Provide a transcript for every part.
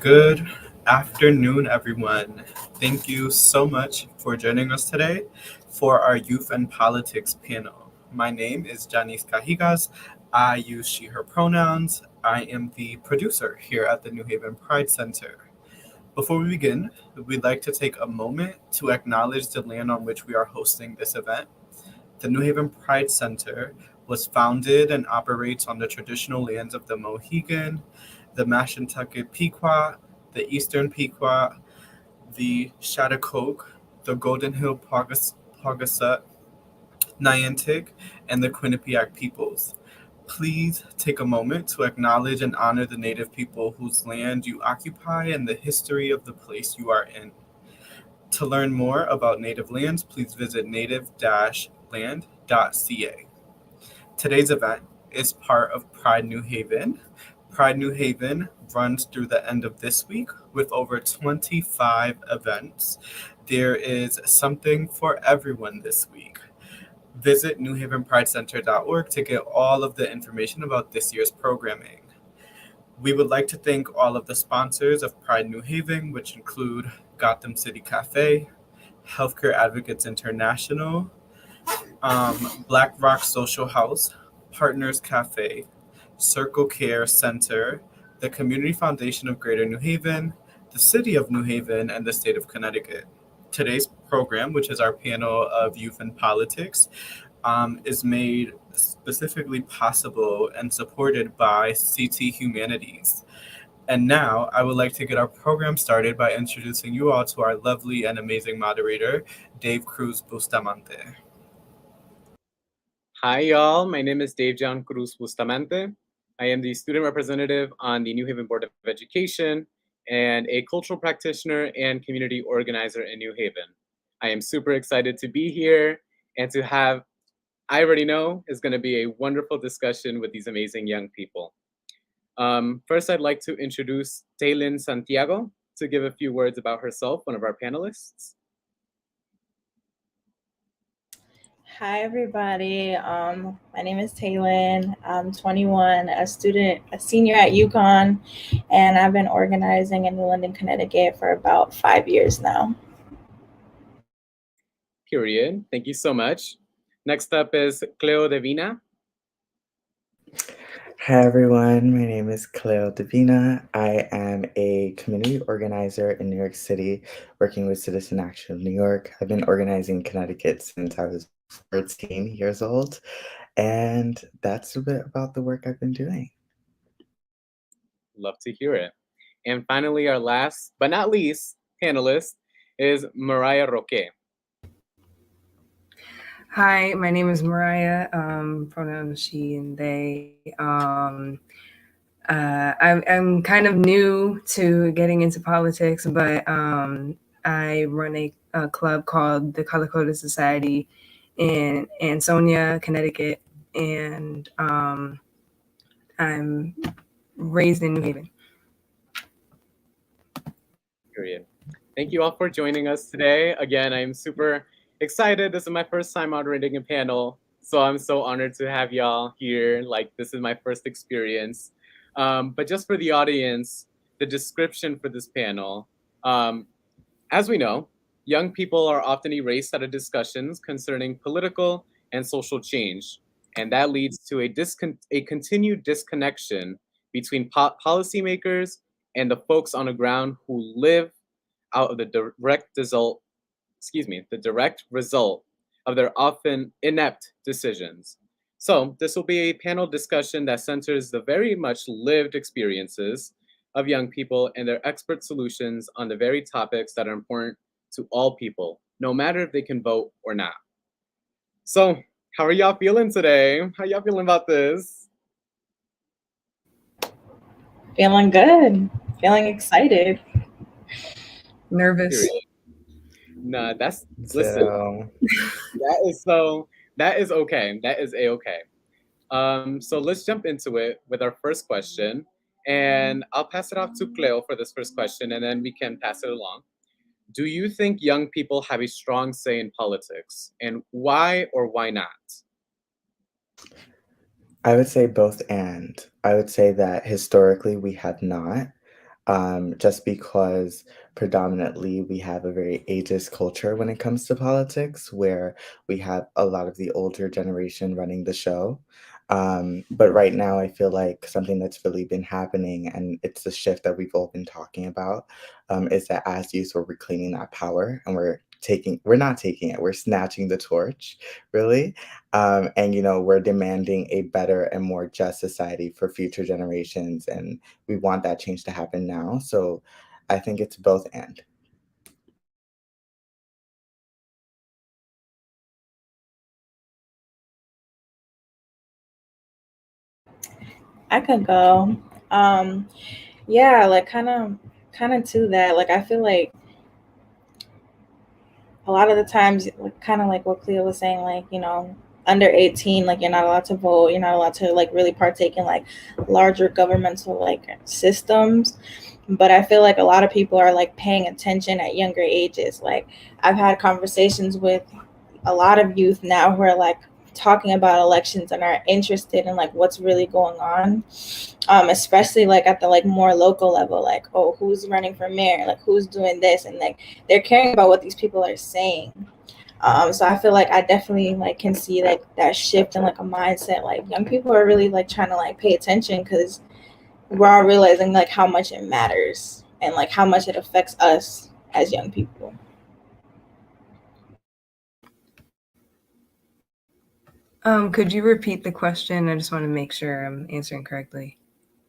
Good afternoon, everyone. Thank you so much for joining us today for our Youth and Politics panel. My name is Janice Cajigas. I use she, her pronouns. I am the producer here at the New Haven Pride Center. Before we begin, we'd like to take a moment to acknowledge the land on which we are hosting this event. The New Haven Pride Center was founded and operates on the traditional lands of the Mohegan, the Mashantucket Pequot, the Eastern Pequot, the Chattahoochee, the Golden Hill Paugussett, Niantic, and the Quinnipiac peoples. Please take a moment to acknowledge and honor the Native people whose land you occupy and the history of the place you are in. To learn more about Native lands, please visit native-land.ca. Today's event is part of Pride New Haven. Pride New Haven runs through the end of this week with over 25 events. There is something for everyone this week. Visit newhavenpridecenter.org to get all of the information about this year's programming. We would like to thank all of the sponsors of Pride New Haven, which include Gotham City Cafe, Healthcare Advocates International, Black Rock Social House, Partners Cafe, Circle Care Center, the Community Foundation of Greater New Haven, the City of New Haven, and the State of Connecticut. Today's program, which is our panel of youth and politics, is made specifically possible and supported by CT Humanities. And now I would like to get our program started by introducing you all to our lovely and amazing moderator, Dave Cruz Bustamante. Hi, y'all. My name is Dave John Cruz Bustamante. I am the student representative on the New Haven Board of Education and a cultural practitioner and community organizer in New Haven. I am super excited to be here and to have, I already know, is going to be a wonderful discussion with these amazing young people. First, I'd like to introduce Taylin Santiago to give a few words about herself, one of our panelists. Hi, everybody. My name is Taylin. I'm 21, a senior at UConn, and I've been organizing in New London, Connecticut for about 5 years now. Period. Thank you so much. Next up is Cleo Devina. Hi everyone, my name is Cleo Davina. I am a community organizer in New York City, working with Citizen Action of New York. I've been organizing in Connecticut since I was 14 years old, and that's a bit about the work I've been doing. Love to hear it. And finally, our last but not least panelist is Mariah Roque. Hi, my name is Mariah, pronouns she and they. I'm kind of new to getting into politics, but I run a club called the Color Coded Society in Ansonia, Connecticut, and I'm raised in New Haven. Period. Thank you all for joining us today. Again, I'm super excited. This is my first time moderating a panel, so I'm so honored to have y'all here. Like, this is my first experience. But just for the audience, the description for this panel, as we know, young people are often erased out of discussions concerning political and social change, and that leads to a continued disconnection between policymakers and the folks on the ground who live out of the direct result of their often inept decisions. So this will be a panel discussion that centers the very much lived experiences of young people and their expert solutions on the very topics that are important to all people, no matter if they can vote or not. So how are y'all feeling today? How y'all feeling about this? Feeling good. Feeling excited. Nervous. Nah, that's So, listen. That is okay. That is a-okay. So let's jump into it with our first question. And I'll pass it off to Cleo for this first question, and then we can pass it along. Do you think young people have a strong say in politics? And why or why not? I would say both and. I would say that historically we have not, just because predominantly we have a very ageist culture when it comes to politics, where we have a lot of the older generation running the show. But right now, I feel like something that's really been happening, and it's the shift that we've all been talking about, is that as youth, we're reclaiming that power and we're not taking it, we're snatching the torch, really. And we're demanding a better and more just society for future generations, and we want that change to happen now. So I think it's both and. I could go. Um, yeah, like kind of to that. Like I feel like a lot of the times, like, kind of like what Cleo was saying, like, under 18, like you're not allowed to vote, you're not allowed to like really partake in like larger governmental like systems. But I feel like a lot of people are like paying attention at younger ages. Like I've had conversations with a lot of youth now who are like talking about elections and are interested in like what's really going on, especially like at the like more local level, like, oh, who's running for mayor, like who's doing this, and like they're caring about what these people are saying. So I feel like I definitely like can see like that shift in like a mindset. Like young people are really like trying to like pay attention because we're all realizing like how much it matters and like how much it affects us as young people. Could you repeat the question? I just want to make sure I'm answering correctly.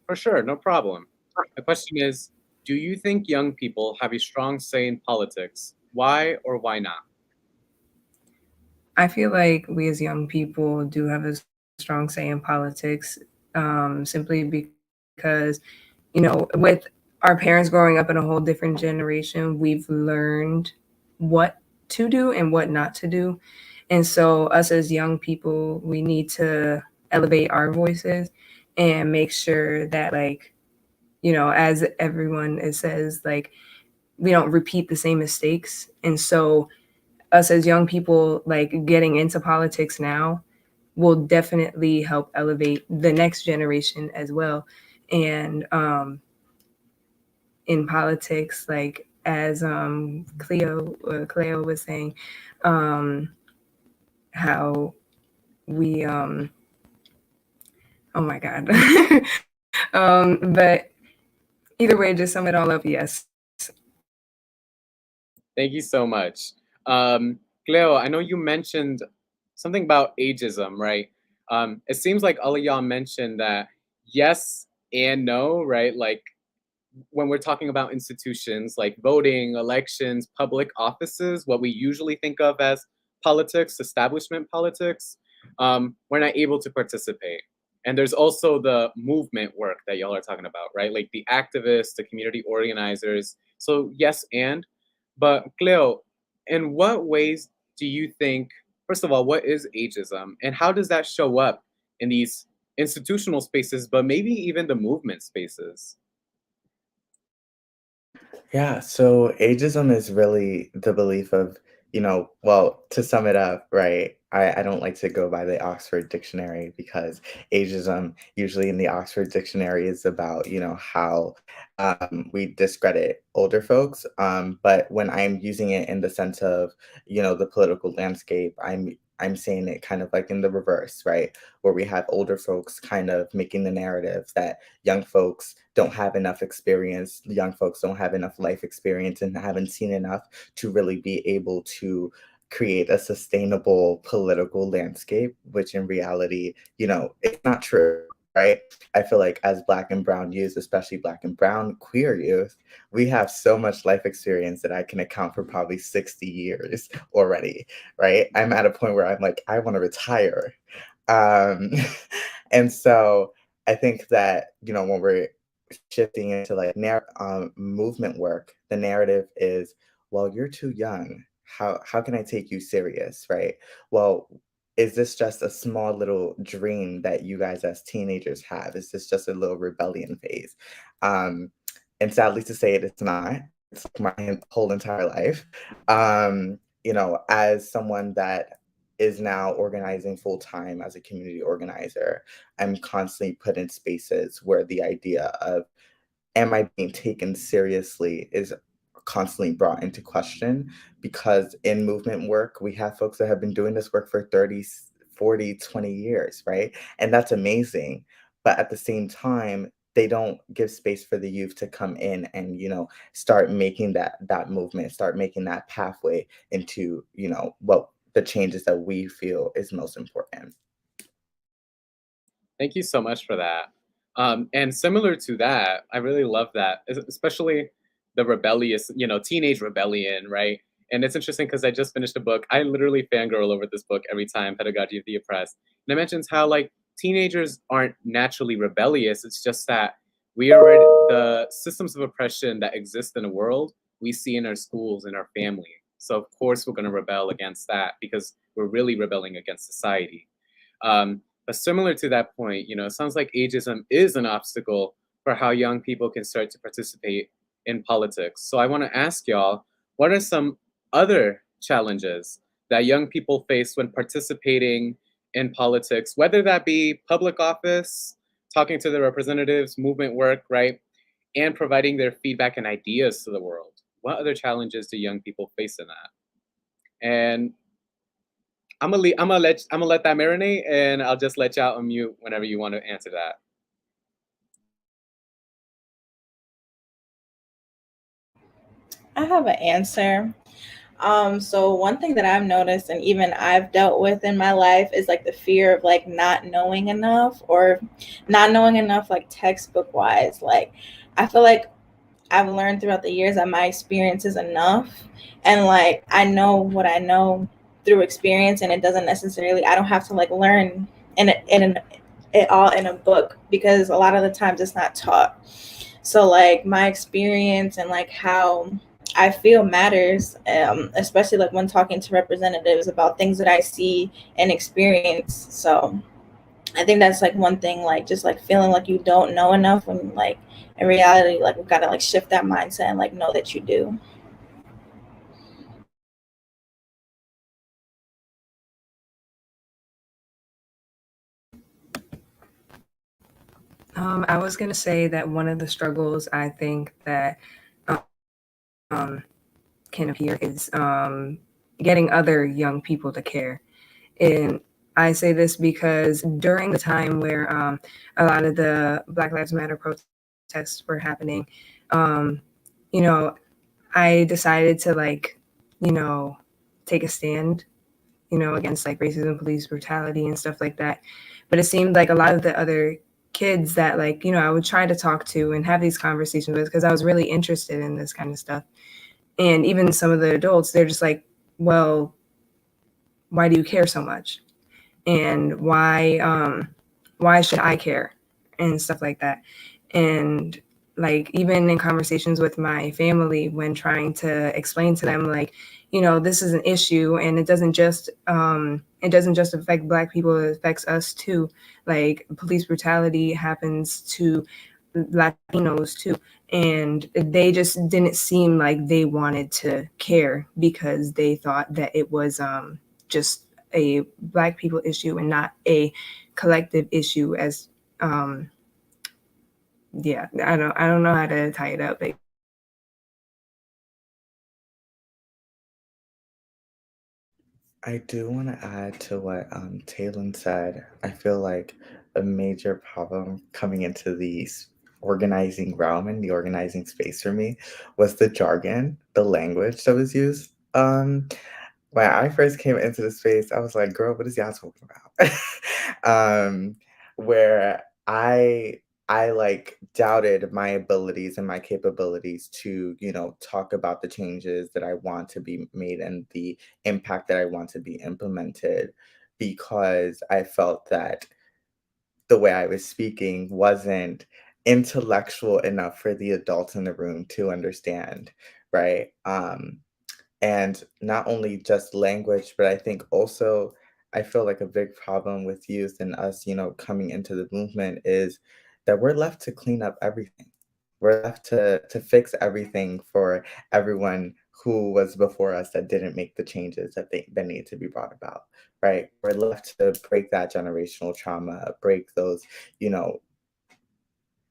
For sure, no problem. The question is, do you think young people have a strong say in politics? Why or why not? I feel like we as young people do have a strong say in politics, simply because, with our parents growing up in a whole different generation, we've learned what to do and what not to do. And so, us as young people, we need to elevate our voices and make sure that, like, as everyone it says, like, we don't repeat the same mistakes. And so, us as young people, like getting into politics now, will definitely help elevate the next generation as well. And in politics, like as Cleo was saying, how we oh my god. But either way, just sum it all up, yes. Thank you so much. Cleo, I know you mentioned something about ageism, right? It seems like all of y'all mentioned that yes and no, right? Like when we're talking about institutions like voting, elections, public offices, what we usually think of as politics, establishment politics, we're not able to participate. And there's also the movement work that y'all are talking about, right? Like the activists, the community organizers. So, yes, but Cleo, in what ways do you think, first of all, what is ageism and how does that show up in these institutional spaces, but maybe even the movement spaces? Yeah, so ageism is really the belief of, well, to sum it up, right? I don't like to go by the Oxford Dictionary because ageism, usually in the Oxford Dictionary, is about, how we discredit older folks. But when I'm using it in the sense of, the political landscape, I'm saying it kind of like in the reverse, right? Where we have older folks kind of making the narrative that young folks don't have enough experience, young folks don't have enough life experience and haven't seen enough to really be able to create a sustainable political landscape, which in reality, it's not true, right? I feel like as Black and Brown youth, especially Black and Brown queer youth, we have so much life experience that I can account for probably 60 years already, right? I'm at a point where I'm like, I want to retire. Um, and so I think that, when we're shifting into like movement work, the narrative is, well, you're too young. How can I take you serious, right? Well, is this just a small little dream that you guys as teenagers have? Is this just a little rebellion phase? Um, and sadly to say it, it's not. It's like my whole entire life. As someone that is now organizing full time as a community organizer, I'm constantly put in spaces where the idea of am I being taken seriously is constantly brought into question, because in movement work, we have folks that have been doing this work for 30, 40, 20 years, right? And that's amazing. But at the same time, they don't give space for the youth to come in and, start making that movement, start making that pathway into, what the changes that we feel is most important. Thank you so much for that. And similar to that, I really love that, especially the rebellious, teenage rebellion, right? And it's interesting because I just finished a book. I literally fangirl over this book every time, Pedagogy of the Oppressed. And it mentions how like teenagers aren't naturally rebellious. It's just that we are the systems of oppression that exist in the world we see in our schools, in our family. So of course we're going to rebel against that because we're really rebelling against society. But similar to that point, it sounds like ageism is an obstacle for how young people can start to participate in politics. So I want to ask y'all, what are some other challenges that young people face when participating in politics, whether that be public office, talking to their representatives, movement work, right? And providing their feedback and ideas to the world. What other challenges do young people face in that? And I'm gonna let that marinate, and I'll just let y'all unmute whenever you want to answer that. I have an answer. So one thing that I've noticed and even I've dealt with in my life is like the fear of like not knowing enough, or not knowing enough like textbook wise. Like I feel like I've learned throughout the years that my experience is enough, and like I know what I know through experience, and it doesn't necessarily, I don't have to like learn it all in a book, because a lot of the times it's not taught. So like my experience and like how I feel matters, especially like when talking to representatives about things that I see and experience. So I think that's like one thing, like just like feeling like you don't know enough, when like in reality, like we've got to like shift that mindset and like know that you do. I was going to say that one of the struggles I think that um, can appear is getting other young people to care. And I say this because during the time where a lot of the Black Lives Matter protests were happening, you know, I decided to take a stand, against like racism, police brutality and stuff like that. But it seemed like a lot of the other kids that I would try to talk to and have these conversations with, because I was really interested in this kind of stuff. And even some of the adults, they're just like, well, why do you care so much? And why should I care? And stuff like that. And like even in conversations with my family, when trying to explain to them this is an issue, and it doesn't just affect Black people, it affects us too. Like police brutality happens to Latinos too. And they just didn't seem like they wanted to care, because they thought that it was just a Black people issue and not a collective issue. As I don't know how to tie it up. I do want to add to what Talon said. I feel like a major problem coming into the organizing realm and the organizing space for me was the jargon, the language that was used. When I first came into the space, I was like, girl, what is y'all talking about? Where I like doubted my abilities and my capabilities to, talk about the changes that I want to be made and the impact that I want to be implemented, because I felt that the way I was speaking wasn't intellectual enough for the adults in the room to understand, right? And not only just language, but I think also I feel like a big problem with youth and us, coming into the movement is that we're left to clean up everything. We're left to fix everything for everyone who was before us that didn't make the changes that need to be brought about, right? We're left to break that generational trauma, break those, you know,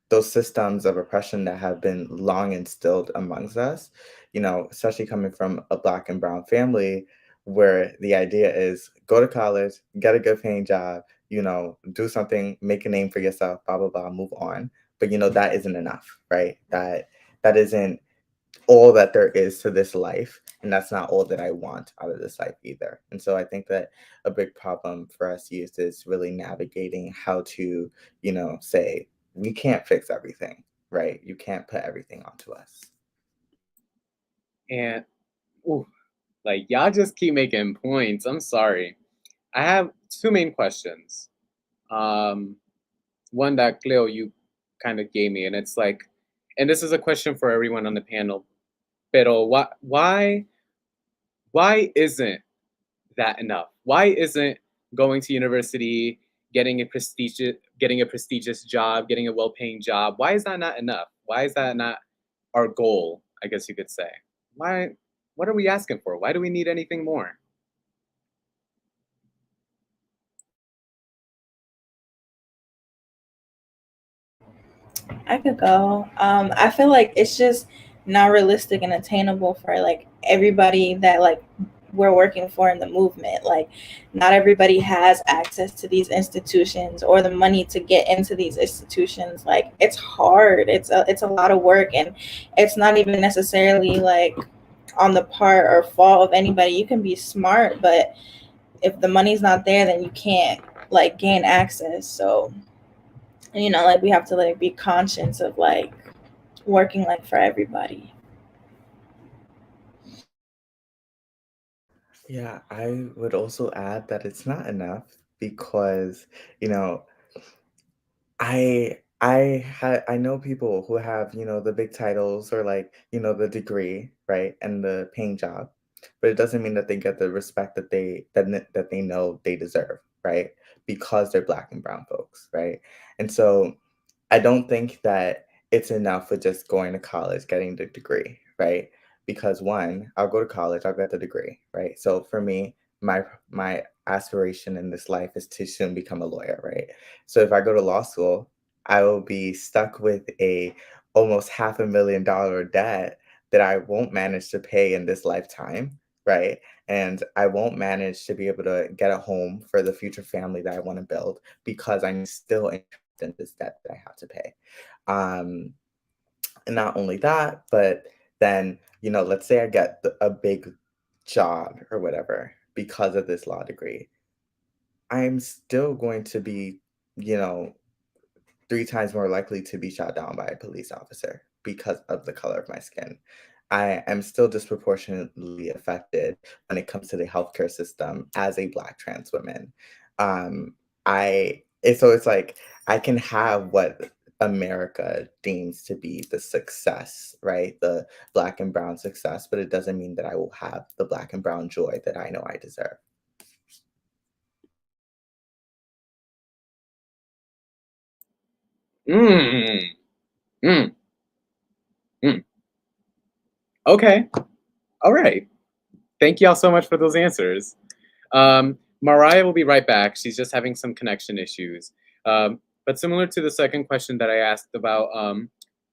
those systems of oppression that have been long instilled amongst us, especially coming from a Black and brown family, where the idea is go to college, get a good paying job, do something, make a name for yourself, blah, blah, blah, move on. But, that isn't enough, right? That isn't all that there is to this life. And that's not all that I want out of this life either. And so I think that a big problem for us youth is really navigating how to, say, we can't fix everything, right? You can't put everything onto us. And ooh, like y'all just keep making points. I'm sorry. I have two main questions. Um, One that Cleo you kind of gave me, and it's like, and this is a question for everyone on the panel. Pero why isn't that enough? Why isn't going to university, getting a prestigious job, getting a well-paying job? Why is that not enough? Why is that not our goal? I guess you could say. Why? What are we asking for? Why do we need anything more? I could go. I feel like it's just not realistic and attainable for like everybody that like we're working for in the movement. Like, not everybody has access to these institutions or the money to get into these institutions. Like, it's hard. It's a lot of work, and it's not even necessarily like on the part or fault of anybody. You can be smart, but if the money's not there, then you can't like gain access. So, like we have to like be conscious of like working like for everybody. Yeah, I would also add that it's not enough because, you know, I know people who have, the big titles or like, the degree, right? And the paying job. But it doesn't mean that they get the respect that they know they deserve, right? Because they're Black and brown folks, right? And so I don't think that it's enough with just going to college, getting the degree, right? Because one, I'll go to college, I'll get the degree, right? So for me, my aspiration in this life is to soon become a lawyer, right? So if I go to law school, I will be stuck with a almost $500,000 debt that I won't manage to pay in this lifetime, right? And I won't manage to be able to get a home for the future family that I want to build because I'm still in this debt that I have to pay. Um, and not only that, but then, let's say I get a big job or whatever because of this law degree. I'm still going to be, you know, 3 times more likely to be shot down by a police officer because of the color of my skin. I am still disproportionately affected when it comes to the healthcare system as a Black trans woman. Um, so it's like I can have what America deems to be the success, right? The Black and brown success, but it doesn't mean that I will have the Black and brown joy that I know I deserve. Mm, mm, mm. Okay. All right. Thank y'all so much for those answers. Mariah will be right back. She's just having some connection issues. But similar to the second question that I asked about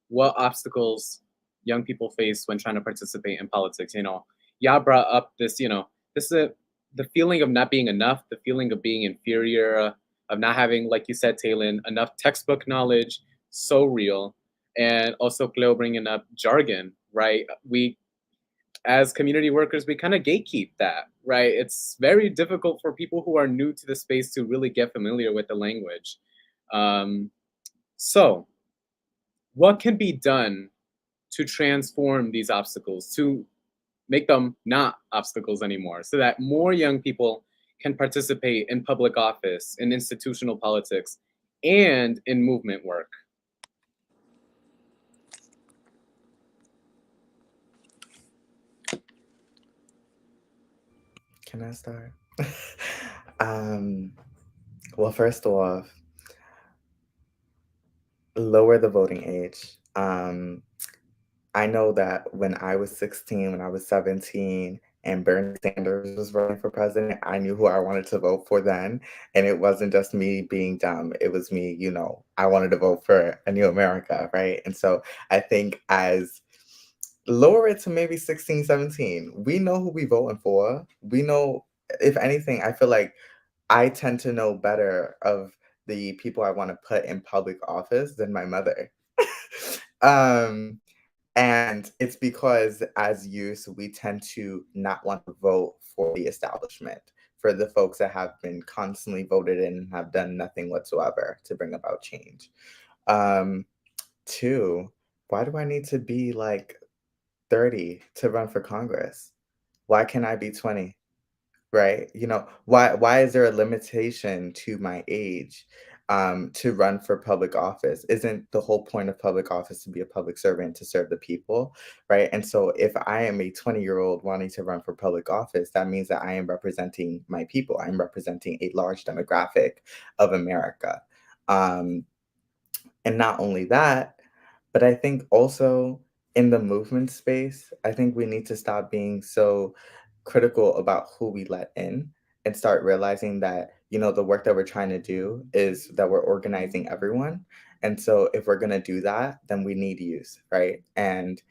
what obstacles young people face when trying to participate in politics, y'all brought up this, this is the feeling of not being enough, the feeling of being inferior, of not having, like you said, Taylin, enough textbook knowledge, so real. And also Cleo bringing up jargon, right? We as community workers, we kind of gatekeep that, right? It's very difficult for people who are new to the space to really get familiar with the language. So, what can be done to transform these obstacles, to make them not obstacles anymore, so that more young people can participate in public office, in institutional politics, and in movement work? Can I start? um, well, first off, lower the voting age. I know that when I was 16, when I was 17, and Bernie Sanders was running for president, I knew who I wanted to vote for then. And it wasn't just me being dumb. It was me, I wanted to vote for a new America, right? And so I think as lower it to maybe 16, 17, we know who we voting for. We know, if anything, I feel like I tend to know better of the people I want to put in public office than my mother. um, and it's because as youth, we tend to not want to vote for the establishment, for the folks that have been constantly voted in and have done nothing whatsoever to bring about change. Um, Two, why do I need to be like 30 to run for Congress? Why can't I be 20? Right? Why is there a limitation to my age to run for public office? Isn't the whole point of public office to be a public servant to serve the people, right? And so if I am a 20-year-old wanting to run for public office, that means that I am representing my people. I'm representing a large demographic of America. Um, and not only that, but I think also in the movement space, I think we need to stop being so critical about who we let in and start realizing that, the work that we're trying to do is that we're organizing everyone. And so if we're going to do that, then we need youth, right? And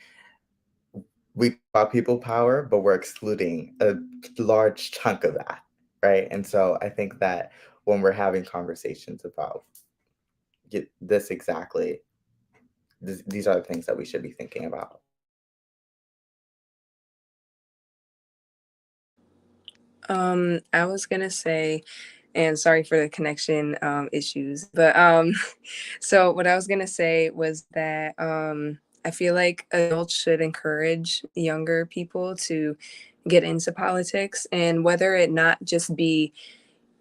we talk about people power, but we're excluding a large chunk of that, right? And so I think that when we're having conversations about this exactly, these are the things that we should be thinking about. I was gonna say, and sorry for the connection issues, but so what I was gonna say was that I feel like adults should encourage younger people to get into politics, and whether it not just be,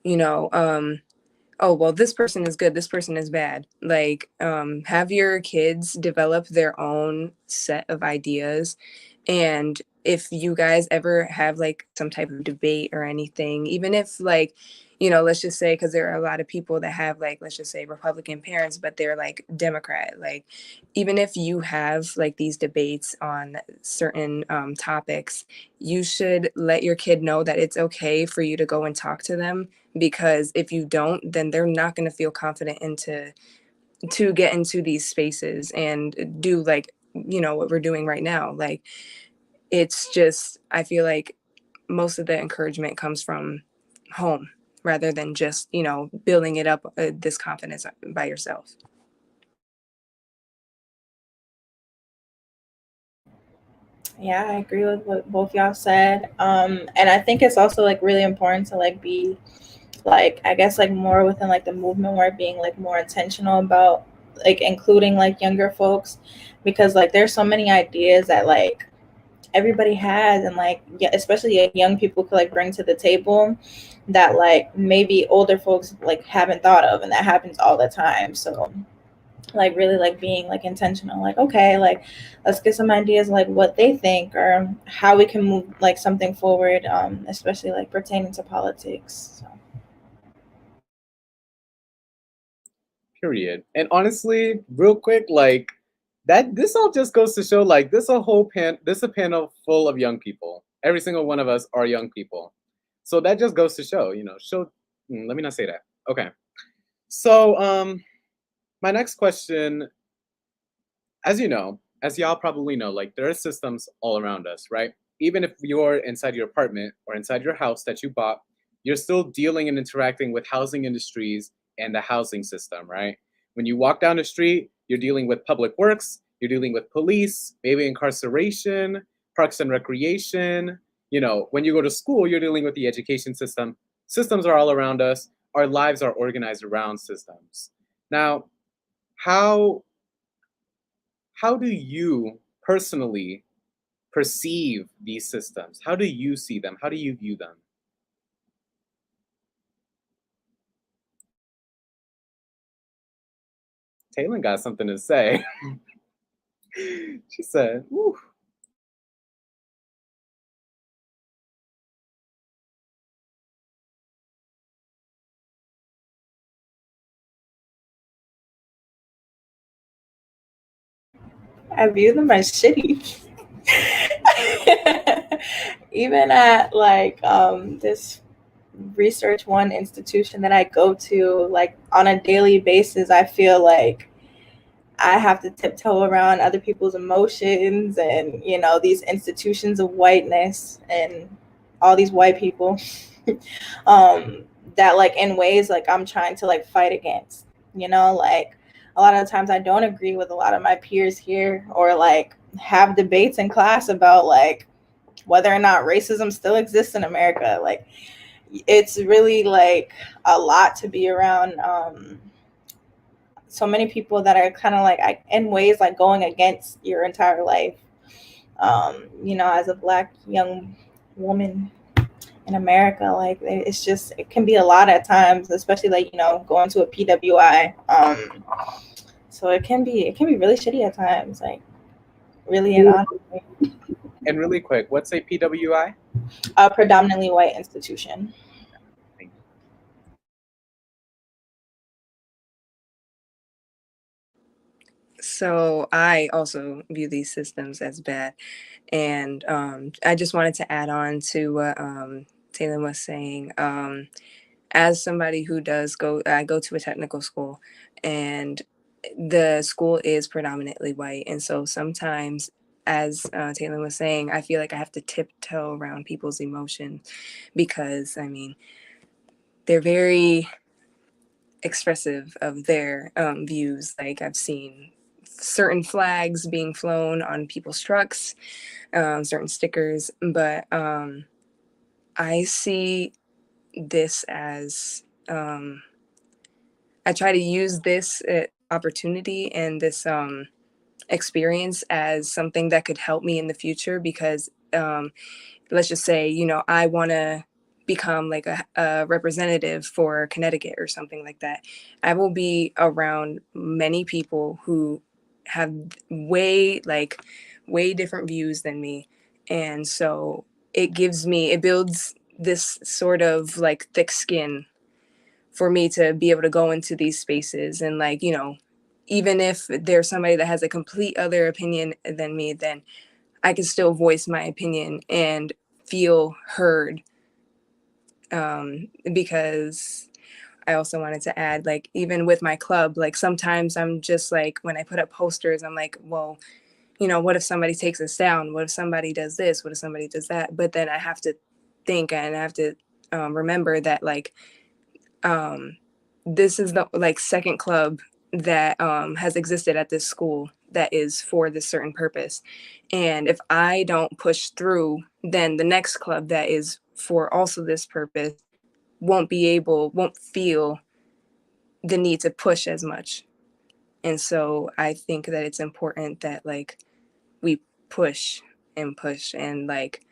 you know, oh well, this person is good, this person is bad. Like, have your kids develop their own set of ideas, and if you guys ever have like some type of debate or anything, even if like, let's just say, because there are a lot of people that have like, let's just say Republican parents, but they're like Democrat, like even if you have like these debates on certain topics, you should let your kid know that it's okay for you to go and talk to them, because if you don't, then they're not going to feel confident to get into these spaces and do like, what we're doing right now. Like, it's just, I feel like most of the encouragement comes from home rather than just, building it up, this confidence by yourself. Yeah, I agree with what both y'all said. And I think it's also like really important to like be like, I guess like more within like the movement where being like more intentional about like including like younger folks, because like there's so many ideas that like everybody has, and like yeah, especially young people could like bring to the table that like maybe older folks like haven't thought of, and that happens all the time. So like really like being like intentional, like okay, like let's get some ideas like what they think or how we can move like something forward, especially like pertaining to politics. So. Period. And honestly, real quick, like that, this all just goes to show, like this a panel full of young people. Every single one of us are young people. So that just goes to show, let me not say that. Okay. So my next question, as y'all probably know, like there are systems all around us, right? Even if you're inside your apartment or inside your house that you bought, you're still dealing and interacting with housing industries and the housing system, right? When you walk down the street, you're dealing with public works, you're dealing with police, maybe incarceration, parks and recreation. When you go to school, you're dealing with the education system. Systems are all around us. Our lives are organized around systems. Now, how how do you personally perceive these systems? How do you see them? How do you view them? Taylor got something to say. She said, "Woo." I view them as shitty. Even at like this research one institution that I go to, like on a daily basis, I feel like I have to tiptoe around other people's emotions and, you know, these institutions of whiteness and all these white people um, that like in ways like I'm trying to like fight against, you know, like a lot of the times I don't agree with a lot of my peers here or like have debates in class about like whether or not racism still exists in America. Like it's really like a lot to be around so many people that are kind of like in ways like going against your entire life. You know, as a Black young woman in America, like it's just it can be a lot at times, especially like, you know, going to a PWI. So it can be really shitty at times, like really and honestly. And really quick, what's a PWI? A predominantly white institution. Thank you. So I also view these systems as bad. And I just wanted to add on to what Taylor was saying. As somebody who I go to a technical school, and the school is predominantly white. And so sometimes, as Taylor was saying, I feel like I have to tiptoe around people's emotions because, I mean, they're very expressive of their views. Like I've seen certain flags being flown on people's trucks, certain stickers, but I see this as I try to use this opportunity and this experience as something that could help me in the future because let's just say, you know, I want to become like a representative for Connecticut or something like that. I will be around many people who have way different views than me. And so it builds this sort of like thick skin for me to be able to go into these spaces and, like, you know, even if there's somebody that has a complete other opinion than me, then I can still voice my opinion and feel heard. Because I also wanted to add, like, even with my club, like sometimes I'm just like, when I put up posters, I'm like, well, you know, what if somebody takes us down? What if somebody does this? What if somebody does that? But then I have to think and I have to remember that, like, this is the like second club that has existed at this school that is for this certain purpose. And if I don't push through, then the next club that is for also this purpose won't feel the need to push as much. And so I think that it's important that, like, we push and push, and like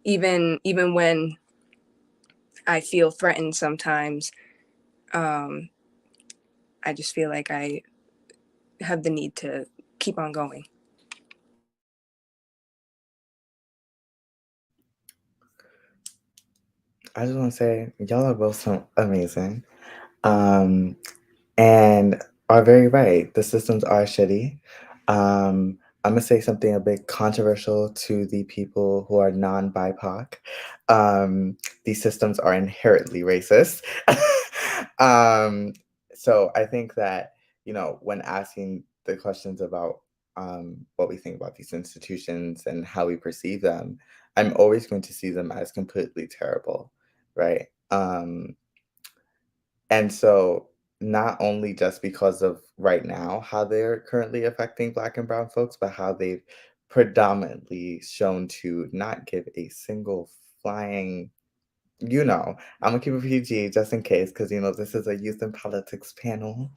even when I feel threatened sometimes, um, I just feel like I have the need to keep on going. I just want to say, y'all are both so amazing. Um, and are very right. The systems are shitty. I'm gonna say something a bit controversial to the people who are non-BIPOC. These systems are inherently racist. um, so I think that, you know, when asking the questions about what we think about these institutions and how we perceive them, I'm always going to see them as completely terrible, right? And so not only just because of right now how they're currently affecting Black and brown folks, but how they've predominantly shown to not give a single flying, you know, I'm gonna keep it PG just in case, because, you know, this is a youth and politics panel.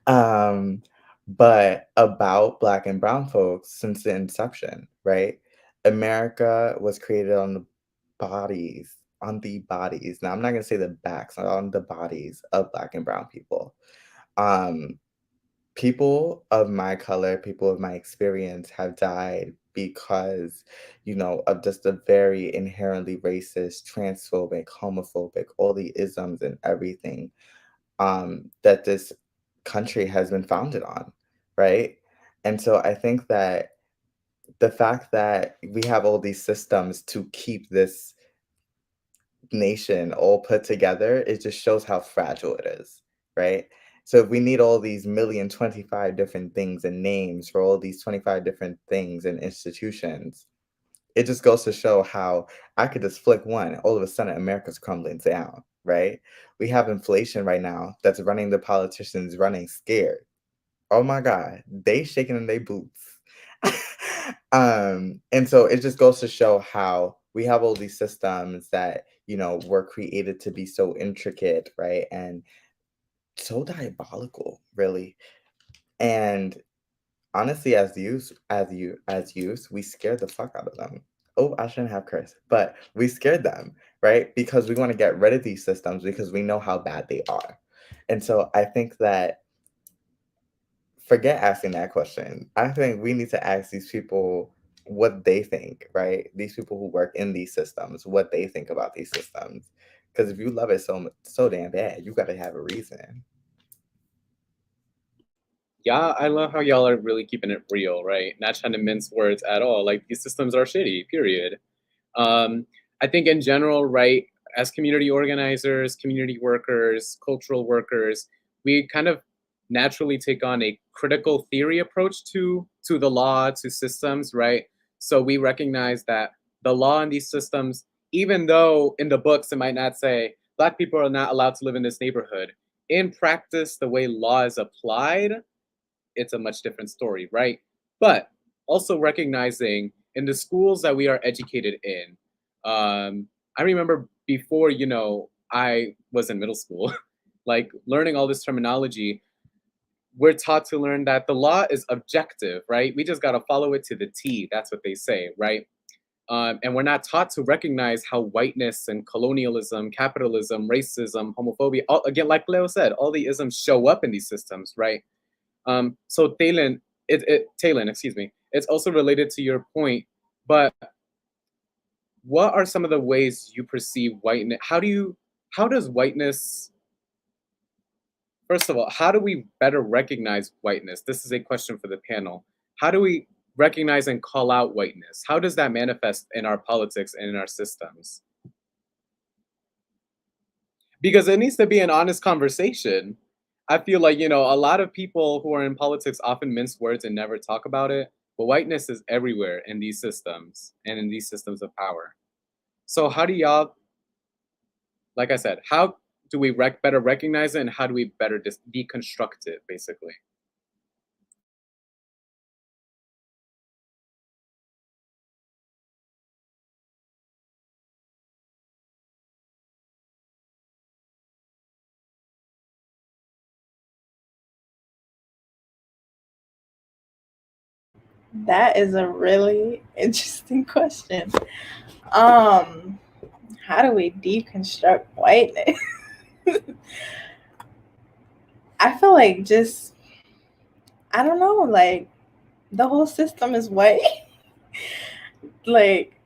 Um, but about Black and brown folks since the inception, right? America was created on the bodies. Now, I'm not gonna say the backs, on the bodies of Black and brown people. Um, People of my color, people of my experience have died because, you know, of just a very inherently racist, transphobic, homophobic, all the isms and everything that this country has been founded on, right? And so I think that the fact that we have all these systems to keep this nation all put together, it just shows how fragile it is, right? So if we need all these 1,025 different things and names for all these 25 different things and institutions, it just goes to show how I could just flick one, all of a sudden America's crumbling down, right? We have inflation right now that's running the politicians running scared. Oh my God, they shaking in their boots. And so it just goes to show how we have all these systems that, were created to be so intricate, right? And so diabolical, really. And honestly, as youth, we scared the fuck out of them. Oh, I shouldn't have cursed, but we scared them, right? Because we want to get rid of these systems because we know how bad they are. And so I think that forget asking that question. I think we need to ask these people what they think, right? These people who work in these systems, what they think about these systems. Because if you love it so damn bad, you got to have a reason. Yeah, I love how y'all are really keeping it real, right? Not trying to mince words at all. Like these systems are shitty, period. I think in general, right, as community organizers, community workers, cultural workers, we kind of naturally take on a critical theory approach to the law, to systems, right? So we recognize that the law in these systems, even though in the books it might not say Black people are not allowed to live in this neighborhood, in practice, the way law is applied, it's a much different story, right? But also recognizing in the schools that we are educated in, I remember before, I was in middle school, like learning all this terminology, we're taught to learn that the law is objective, right? We just got to follow it to the T. That's what they say, right? And we're not taught to recognize how whiteness and colonialism, capitalism, racism, homophobia, all, again, like Leo said, all the isms show up in these systems, right? So Talon, excuse me, it's also related to your point, but what are some of the ways you perceive whiteness? How does whiteness, first of all, how do we better recognize whiteness? This is a question for the panel. How do we recognize and call out whiteness? How does that manifest in our politics and in our systems? Because it needs to be an honest conversation. I feel like, a lot of people who are in politics often mince words and never talk about it, but whiteness is everywhere in these systems and in these systems of power. So how do y'all, like I said, how do we better recognize it and how do we better deconstruct it, basically? That is a really interesting question. Um, how do we deconstruct whiteness? I feel like just I don't know, like the whole system is white. Like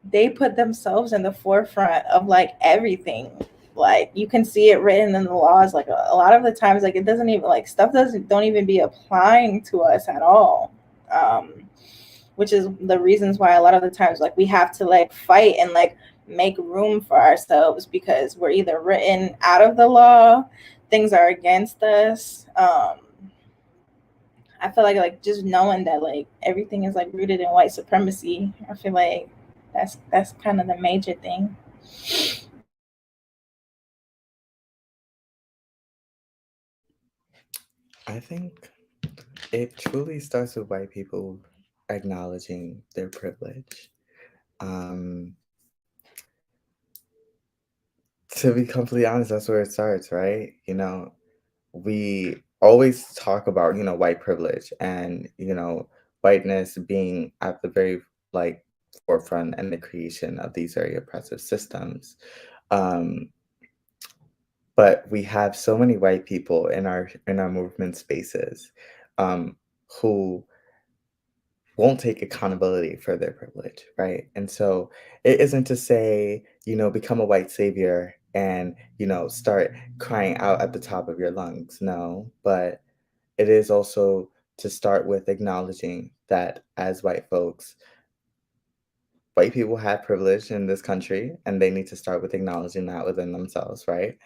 they put themselves in the forefront of like everything. Like you can see it written in the laws. Like a lot of the times, like it doesn't even like stuff doesn't don't even be applying to us at all. Which is the reasons why a lot of the times like we have to like fight and like make room for ourselves because we're either written out of the law, things are against us. I feel like just knowing that like everything is like rooted in white supremacy. I feel like that's kind of the major thing. I think it truly starts with white people acknowledging their privilege. Um, to be completely honest, that's where it starts, right? We always talk about, white privilege and, whiteness being at the very like forefront and the creation of these very oppressive systems. Um, but we have so many white people in our movement spaces who won't take accountability for their privilege, right? And so it isn't to say, become a white savior and, start crying out at the top of your lungs. No, but it is also to start with acknowledging that as white folks, white people have privilege in this country, and they need to start with acknowledging that within themselves, right?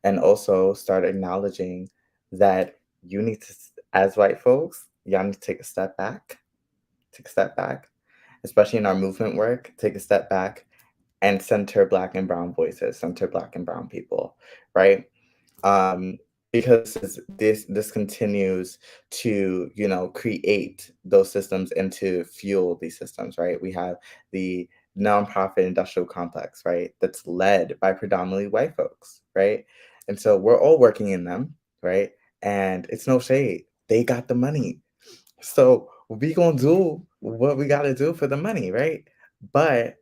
And also start acknowledging that you need to, as white folks, y'all need to take a step back, especially in our movement work, take a step back and center Black and Brown voices, center Black and Brown people, right? Um, because this continues to, you know, create those systems and to fuel these systems, right? We have the nonprofit industrial complex, right? That's led by predominantly white folks, right? And so we're all working in them, right? And it's no shade. They got the money. So we gonna do what we gotta do for the money, right? But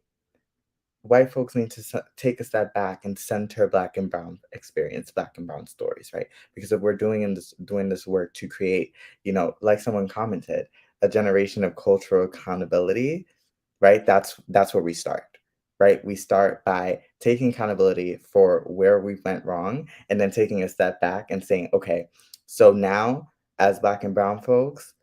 white folks need to take a step back and center Black and Brown experience, Black and Brown stories, right? Because if we're doing this work to create, you know, like someone commented, a generation of cultural accountability, right? That's where we start, right? We start by taking accountability for where we went wrong, and then taking a step back and saying, okay, so now as Black and Brown folks,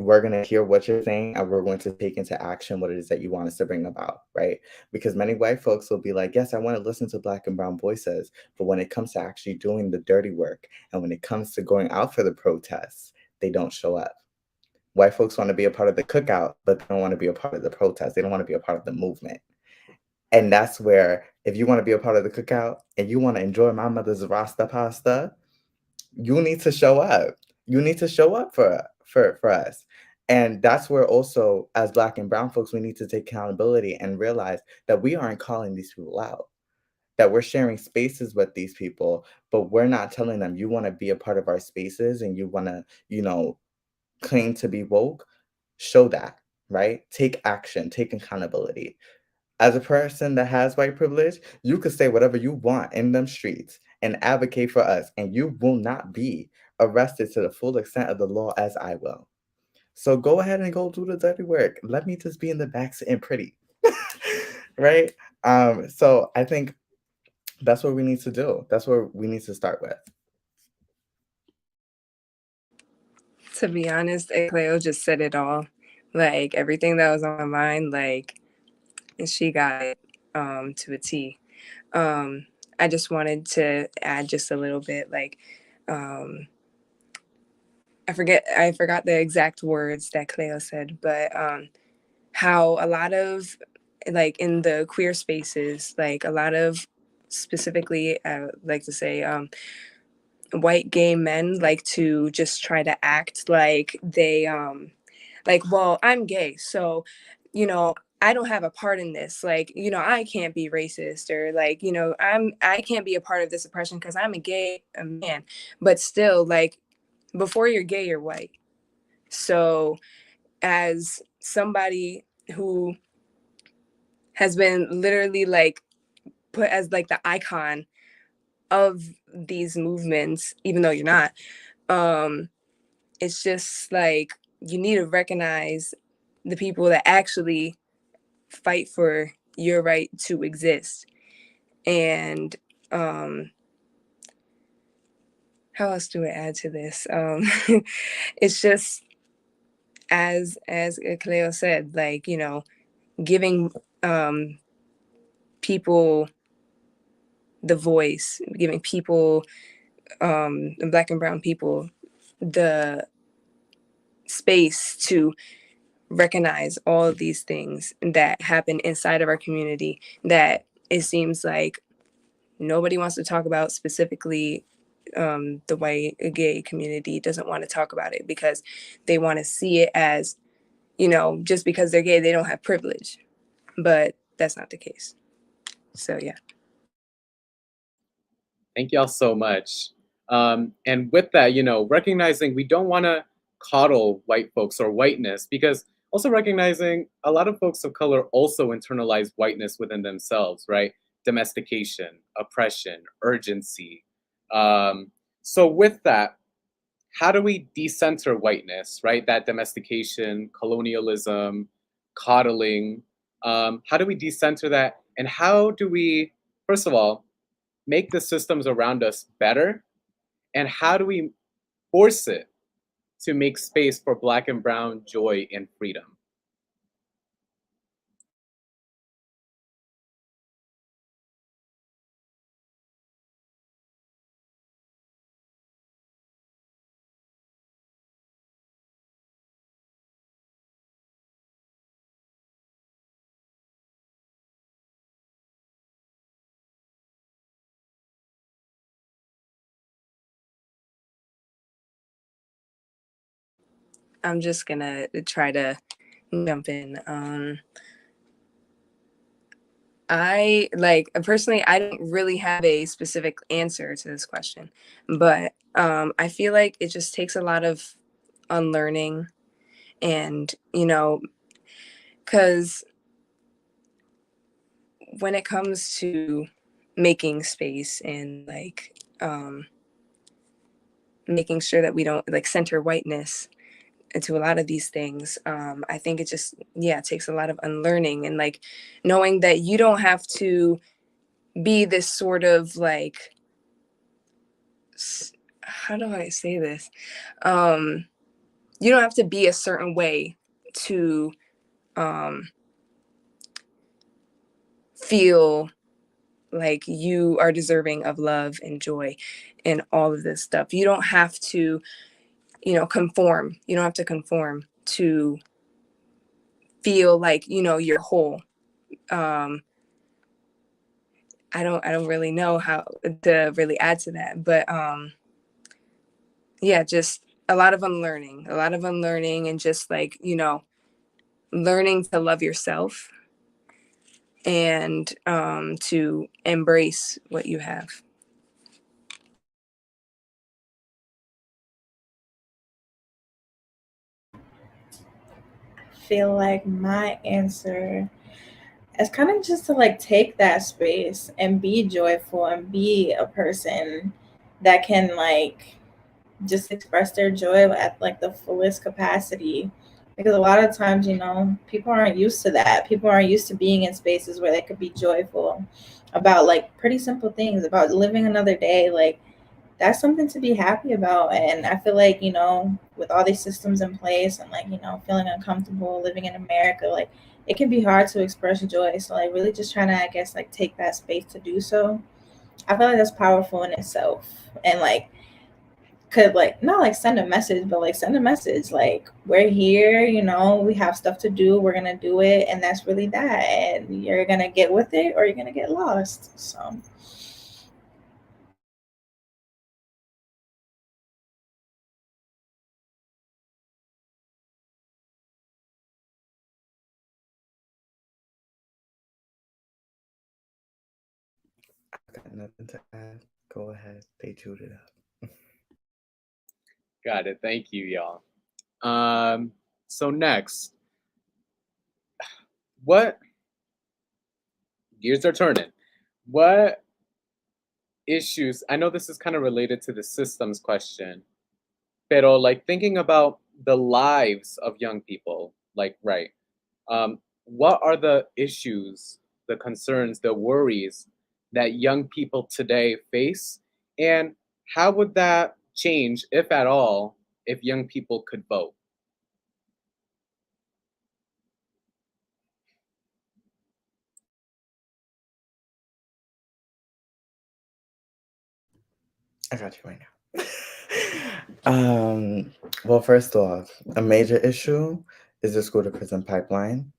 we're going to hear what you're saying and we're going to take into action what it is that you want us to bring about, right? Because many white folks will be like, yes, I want to listen to Black and Brown voices, but when it comes to actually doing the dirty work and when it comes to going out for the protests, they don't show up. White folks want to be a part of the cookout, but they don't want to be a part of the protest. They don't want to be a part of the movement. And that's where, if you want to be a part of the cookout and you want to enjoy my mother's Rasta pasta, you need to show up. You need to show up for us. And that's where also, as Black and Brown folks, we need to take accountability and realize that we aren't calling these people out, that we're sharing spaces with these people, but we're not telling them, you want to be a part of our spaces and you want to, you know, claim to be woke, show that, right? Take action, take accountability. As a person that has white privilege, you could say whatever you want in them streets and advocate for us, and you will not be arrested to the full extent of the law as I will. So go ahead and go do the dirty work. Let me just be in the back sitting pretty. Right? So I think that's what we need to do. That's what we need to start with. To be honest, Cleo just said it all. Like everything that was on my mind, like, and she got it to a T. I just wanted to add just a little bit, like, I forgot the exact words that Cleo said, but how a lot of, like, in the queer spaces, like a lot of, specifically, I would like to say, white gay men like to just try to act like they like, well, I'm gay, so, you know, I don't have a part in this, like, you know, I can't be racist, or like, you know, I can't be a part of this oppression because I'm a man. But still, like, before you're gay, you're white. So as somebody who has been literally like put as like the icon of these movements, even though you're not, it's just like you need to recognize the people that actually fight for your right to exist. And how else do I add to this? It's just, as Cleo said, like, you know, giving people the voice, giving people, Black and Brown people, the space to recognize all of these things that happen inside of our community that it seems like nobody wants to talk about. Specifically, the white gay community doesn't want to talk about it because they want to see it as, you know, just because they're gay, they don't have privilege. But that's not the case. So, yeah. Thank y'all so much. And with that, you know, recognizing we don't want to coddle white folks or whiteness, because also recognizing a lot of folks of color also internalize whiteness within themselves, right? Domestication, oppression, urgency. So with that, how do we decenter whiteness, right? That domestication, colonialism, coddling. How do we decenter that? And how do we, first of all, make the systems around us better? And how do we force it to make space for Black and Brown joy and freedom? I'm just gonna try to jump in. I like personally, I don't really have a specific answer to this question, but I feel like it just takes a lot of unlearning, and because when it comes to making space and like making sure that we don't like center whiteness into a lot of these things, I think it just takes a lot of unlearning and like knowing that you don't have to be this sort of like, how do I say this, you don't have to be a certain way to feel like you are deserving of love and joy and all of this stuff. You don't have to conform. You don't have to conform to feel like you're whole. I don't really know how to really add to that, but just a lot of unlearning and just like learning to love yourself and to embrace what you have. I feel like my answer is kind of just to like take that space and be joyful and be a person that can like just express their joy at like the fullest capacity, because a lot of times people aren't used to that. People aren't used to being in spaces where they could be joyful about like pretty simple things, about living another day. Like that's something to be happy about. And I feel like with all these systems in place and like feeling uncomfortable living in America, like it can be hard to express joy. So like really just trying to, I guess, like take that space to do so, I feel like that's powerful in itself. And like could like not like send a message, but like send a message like we're here, we have stuff to do, we're gonna do it, and that's really that. And you're gonna get with it or you're gonna get lost. So I've got nothing to add. Go ahead. They chewed it up. Got it. Thank you, y'all. So next, what gears are turning? What issues? I know this is kind of related to the systems question, pero like thinking about the lives of young people, like right, what are the issues, the concerns, the worries that young people today face, and how would that change, if at all, if young people could vote? I got you right now. Well, first off, a major issue is the school to prison pipeline.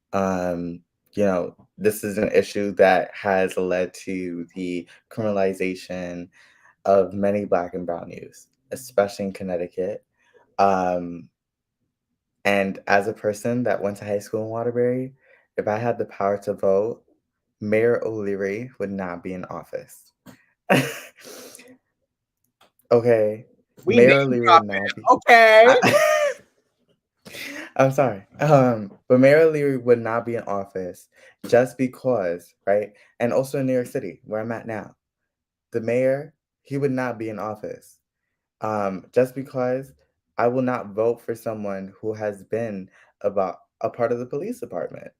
This is an issue that has led to the criminalization of many Black and Brown youth, especially in Connecticut. Um, and as a person that went to high school in Waterbury, if I had the power to vote, Mayor O'Leary would not be in office. Okay, We Mayor name O'Leary would dropping. not be. Okay. I'm sorry. But Mayor O'Leary would not be in office just because, right? And also in New York City, where I'm at now, the mayor, he would not be in office. Just because I will not vote for someone who has been about a part of the police department.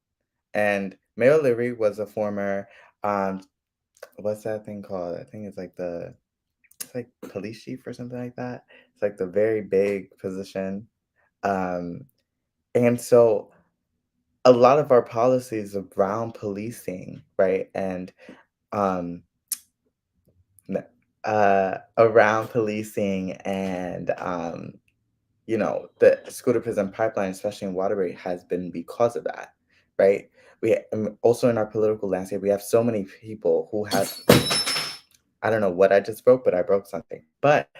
And Mayor O'Leary was a former, what's that thing called? I think it's like the it's like police chief or something like that. It's like the very big position. And so a lot of our policies around policing, right? And um, around policing and the school to prison pipeline, especially in Waterbury, has been because of that, right? We also in our political landscape, we have so many people who have. I don't know what I just broke, but I broke something. But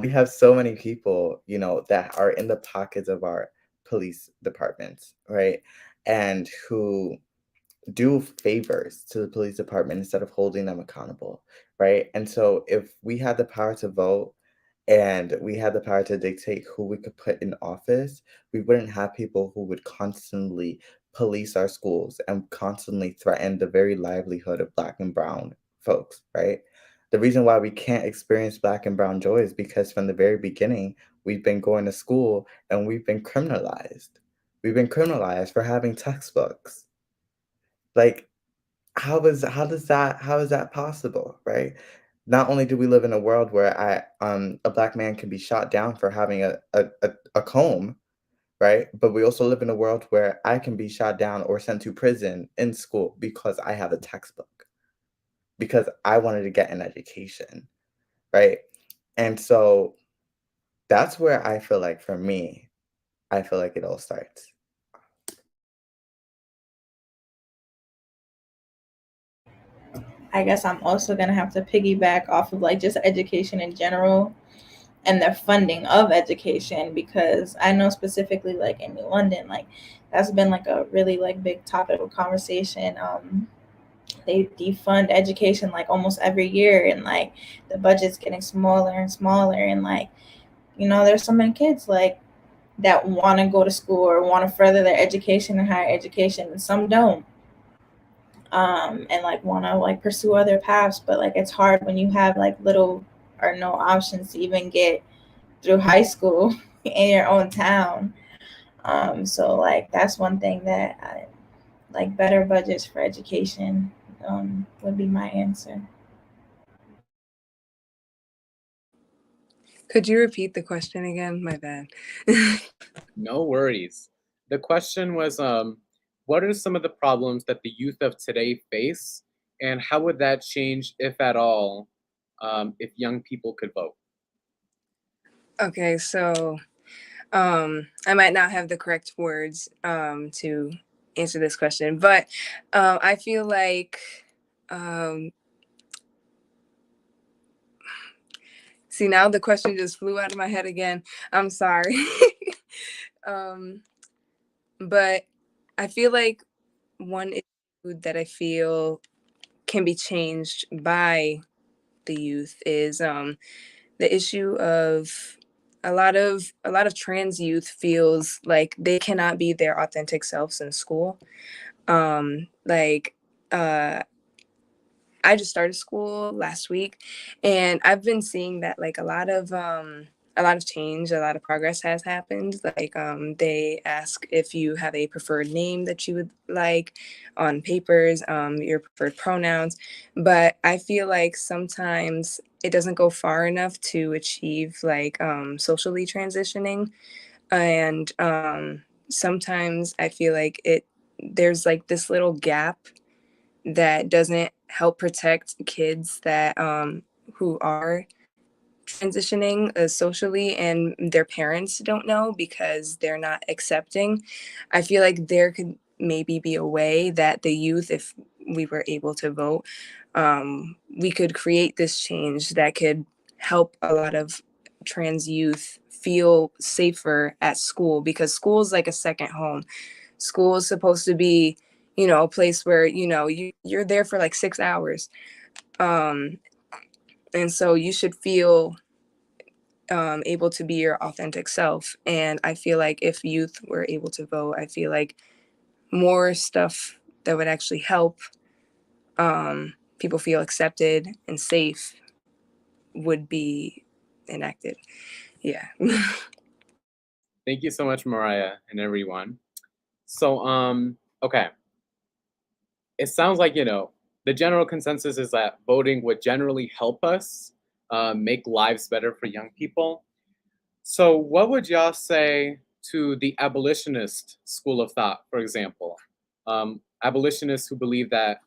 we have so many people, that are in the pockets of our police departments, right? And who do favors to the police department instead of holding them accountable, right? And so if we had the power to vote and we had the power to dictate who we could put in office, we wouldn't have people who would constantly police our schools and constantly threaten the very livelihood of Black and Brown folks, right? The reason why we can't experience Black and Brown joy is because from the very beginning, we've been going to school and we've been criminalized. We've been criminalized for having textbooks. Like, how is that possible, right? Not only do we live in a world where a Black man can be shot down for having a comb, right? But we also live in a world where I can be shot down or sent to prison in school because I have a textbook, because I wanted to get an education, right? And so that's where I feel like, for me, I feel like it all starts. I guess I'm also gonna have to piggyback off of like just education in general and the funding of education, because I know specifically like in New London, like that's been like a really like big topic of conversation. They defund education like almost every year, and like the budget's getting smaller and smaller, and like there's so many kids like that want to go to school or want to further their education and higher education, and some don't, and like want to like pursue other paths, but like it's hard when you have like little or no options to even get through high school in your own town. So like that's one thing that I like, better budgets for education would be my answer. Could you repeat the question again? My bad. No worries. The question was, what are some of the problems that the youth of today face, and how would that change, if at all, if young people could vote? Okay, so I might not have the correct words to answer this question, but I feel like see, now the question just flew out of my head again. I'm sorry. But I feel like one issue that I feel can be changed by the youth is the issue of a lot of trans youth feels like they cannot be their authentic selves in school. Like I just started school last week, and I've been seeing that like a lot of change, a lot of progress has happened. Like they ask if you have a preferred name that you would like on papers, your preferred pronouns. But I feel like sometimes it doesn't go far enough to achieve like socially transitioning, and sometimes I feel like there's like this little gap that doesn't help protect kids that who are transitioning socially, and their parents don't know because they're not accepting. I feel like there could maybe be a way that the youth, if we were able to vote, we could create this change that could help a lot of trans youth feel safer at school, because school is like a second home. School is supposed to be, a place where, you're there for like 6 hours. And so you should feel able to be your authentic self. And I feel like if youth were able to vote, I feel like more stuff that would actually help people feel accepted and safe would be enacted. Yeah. Thank you so much, Mariah, and everyone. So, okay. It sounds like, the general consensus is that voting would generally help us, make lives better for young people. So, what would y'all say to the abolitionist school of thought, for example? Abolitionists who believe that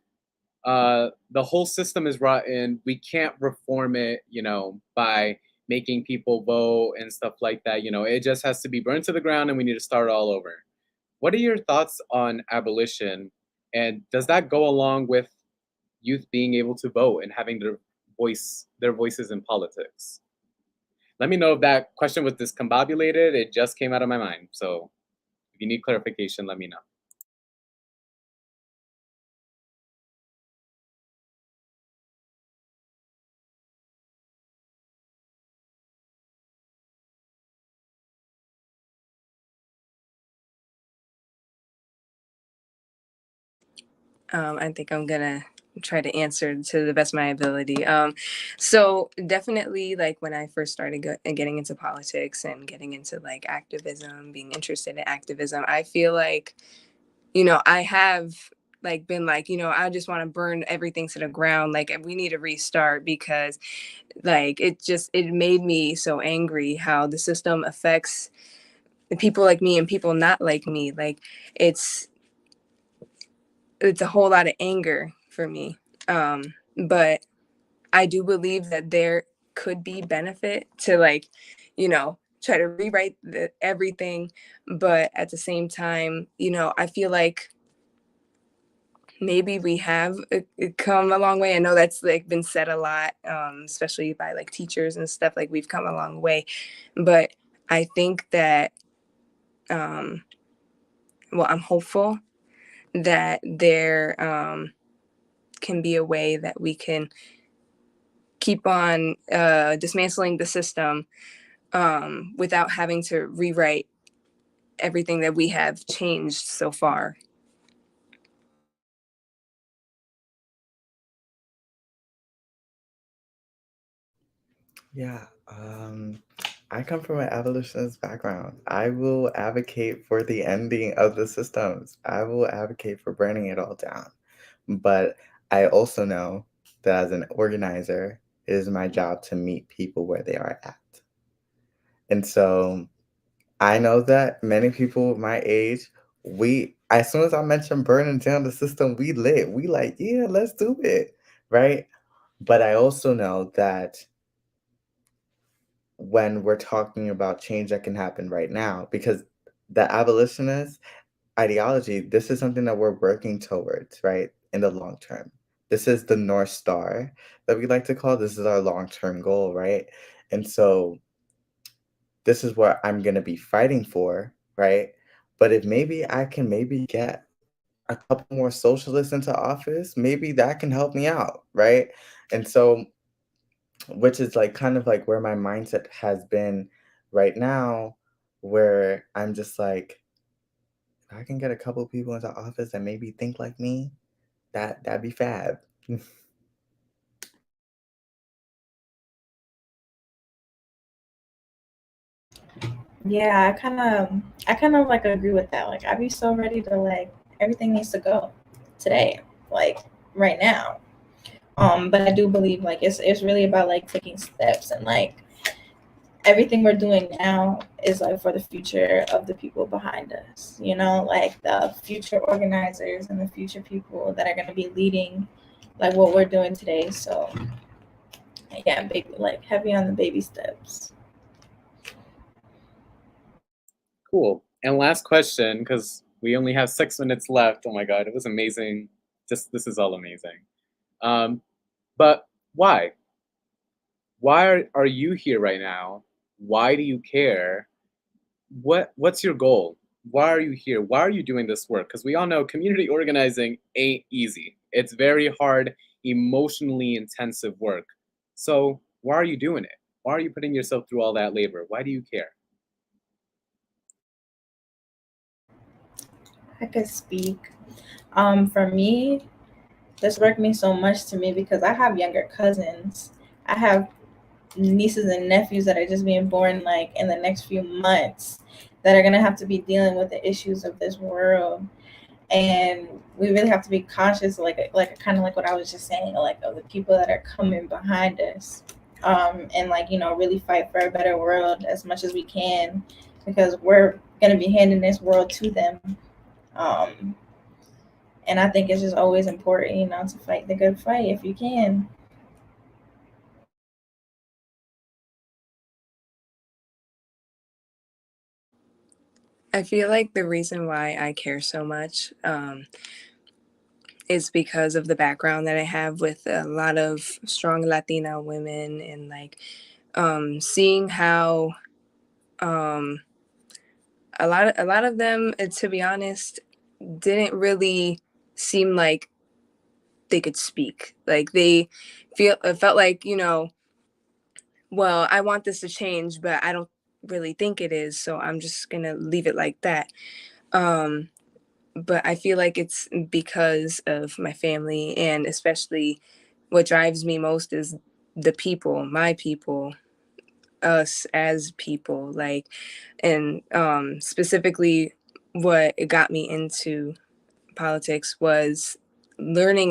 the whole system is rotten. We can't reform it, by making people vote and stuff like that. It just has to be burned to the ground and we need to start all over. What are your thoughts on abolition? And does that go along with youth being able to vote and having their voices in politics? Let me know if that question was discombobulated. It just came out of my mind. So if you need clarification, let me know. I think I'm gonna try to answer to the best of my ability. So definitely, like when I first started getting into politics and getting into like activism, being interested in activism, I feel like, I have like been like, I just want to burn everything to the ground. Like we need to restart because like it made me so angry how the system affects the people like me and people not like me. Like it's it's a whole lot of anger for me. But I do believe that there could be benefit to like, try to rewrite everything. But at the same time, I feel like maybe we have come a long way. I know that's like been said a lot, especially by like teachers and stuff. Like we've come a long way, but I think that, well, I'm hopeful that there can be a way that we can keep on dismantling the system without having to rewrite everything that we have changed so far. Yeah, I come from an abolitionist background. I will advocate for the ending of the systems. I will advocate for burning it all down. But I also know that as an organizer, it is my job to meet people where they are at. And so I know that many people my age, as soon as I mention burning down the system, we lit. We like, yeah, let's do it. Right. But I also know that when we're talking about change that can happen right now, because the abolitionist ideology, this is something that we're working towards, right? In the long term. This is the North Star that we like to call. This is our long-term goal, right? And so this is what I'm going to be fighting for, right? But if maybe I can maybe get a couple more socialists into office, maybe that can help me out, right? And so, which is like kind of like where my mindset has been right now, where I'm just like, if I can get a couple people into office that maybe think like me, that'd be fab. Yeah, I kind of like agree with that. Like I'd be so ready to like everything needs to go today, like right now. But I do believe like it's really about like taking steps and like everything we're doing now is like for the future of the people behind us, like the future organizers and the future people that are going to be leading like what we're doing today. So yeah, big, like heavy on the baby steps. Cool. And last question, because we only have 6 minutes left. Oh my God, it was amazing. This is all amazing. But why? Why are you here right now? Why do you care? What's your goal? Why are you here? Why are you doing this work? Because we all know community organizing ain't easy. It's very hard, emotionally intensive work. So why are you doing it? Why are you putting yourself through all that labor? Why do you care? I could speak. For me, this work means so much to me because I have younger cousins. I have nieces and nephews that are just being born like in the next few months that are gonna have to be dealing with the issues of this world. And we really have to be conscious, like kind of like what I was just saying, like of the people that are coming behind us. and like, you know, really fight for a better world as much as we can, because we're going to be handing this world to them. Um, and I think it's just always important, you know, to fight the good fight if you can. I feel like the reason why I care so much is because of the background that I have with a lot of strong Latina women, and like seeing how um, a lot of them, to be honest, didn't really seem like they could speak. Like they it felt like, you know, well, I want this to change, but I don't really think it is, so I'm just gonna leave it like that. Um, but I feel like it's because of my family, and especially what drives me most is the people, my people, us as people, like, and specifically what it got me into politics was learning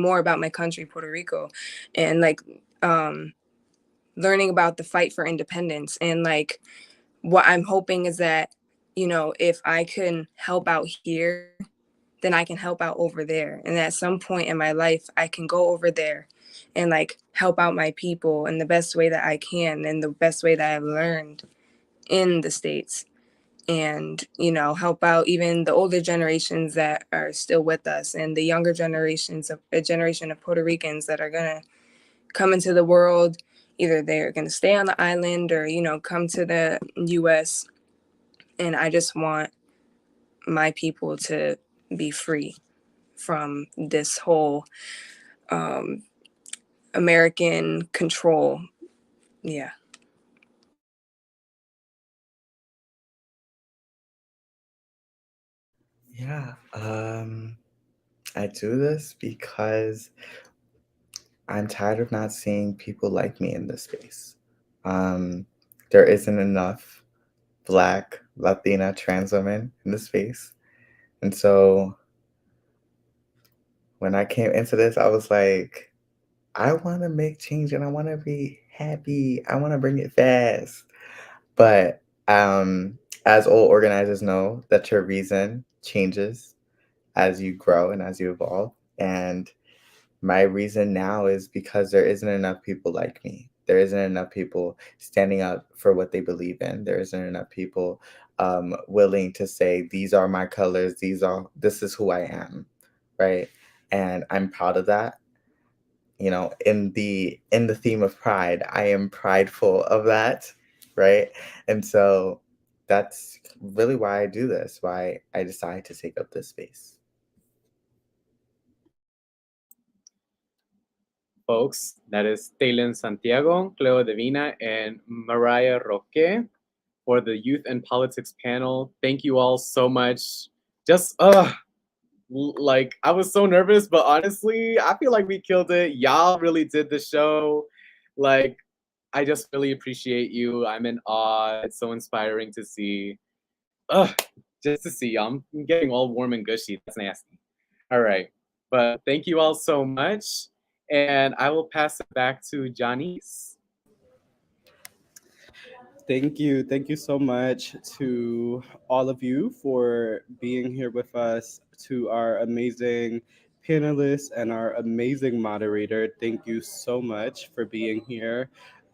more about my country, Puerto Rico, and like um learning about the fight for independence. And like what I'm hoping is that, you know, if I can help out here, then I can help out over there. And at some point in my life, I can go over there and like help out my people in the best way that I can, and the best way that I've learned in the States. And, you know, help out even the older generations that are still with us, and the younger generations of a generation of Puerto Ricans that are going to come into the world. Either they're going to stay on the island or, you know, come to the US. And I just want my people to be free from this whole um, American control. Yeah. Yeah, I do this because I'm tired of not seeing people like me in this space. Um, there isn't enough Black, Latina, trans women in the space. And so when I came into this, I was like, I want to make change and I want to be happy. I want to bring it fast. But as all organizers know, that your reason changes as you grow and as you evolve. And my reason now is because there isn't enough people like me. There isn't enough people standing up for what they believe in. There isn't enough people willing to say, these are my colors. This is who I am. Right. And I'm proud of that. You know, in the theme of pride, I am prideful of that. Right. And so that's really why I do this, why I decide to take up this space. Folks, that is Taylen Santiago, Cleo Divina, and Mariah Roque for the Youth and Politics panel. Thank you all so much. Just, like, I was so nervous, but honestly, I feel like we killed it. Y'all really did the show. Like, I just really appreciate you. I'm in awe. It's so inspiring to see. Ugh, just to see y'all. I'm getting all warm and gushy. That's nasty. All right. But thank you all so much. And I will pass it back to Janice. Thank you. Thank you so much to all of you for being here with us, to our amazing panelists and our amazing moderator. Thank you so much for being here.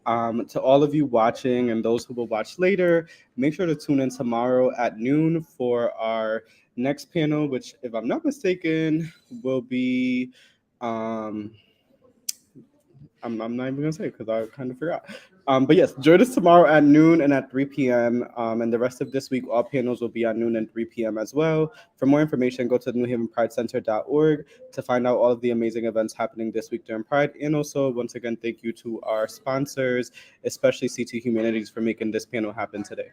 To all of you watching and those who will watch later, make sure to tune in tomorrow at noon for our next panel, which, if I'm not mistaken, will be. Um, I'm not even gonna say because I kind of forgot. But yes, join us tomorrow at noon and at 3 p.m. And the rest of this week, all panels will be at noon and 3 p.m. as well. For more information, go to newhavenpridecenter.org to find out all of the amazing events happening this week during Pride. And also, once again, thank you to our sponsors, especially CT Humanities, for making this panel happen today.